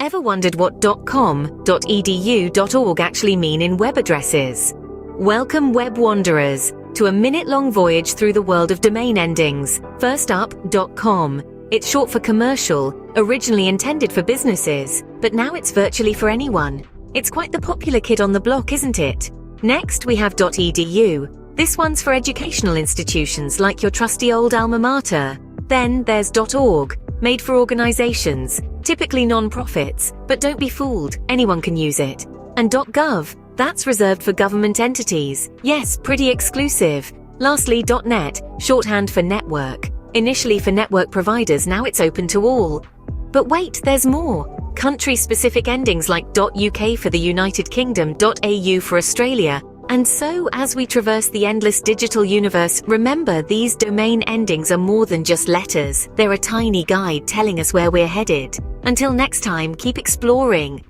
Ever wondered what .com, .edu, .org actually mean in web addresses? Welcome, web wanderers, to a minute-long voyage through the world of domain endings. First up, .com. It's short for commercial, originally intended for businesses, but now it's virtually for anyone. It's quite the popular kid on the block, isn't it? Next, we have .edu. This one's for educational institutions like your trusty old alma mater. Then there's .org, made for organizations, typically non-profits, but don't be fooled, anyone can use it. And .gov, that's reserved for government entities. Yes, pretty exclusive. Lastly, .net, shorthand for network. Initially for network providers, now it's open to all. But wait, there's more. Country-specific endings like .uk for the United Kingdom, .au for Australia. And so, as we traverse the endless digital universe, remember these domain endings are more than just letters. They're a tiny guide telling us where we're headed. Until next time, keep exploring.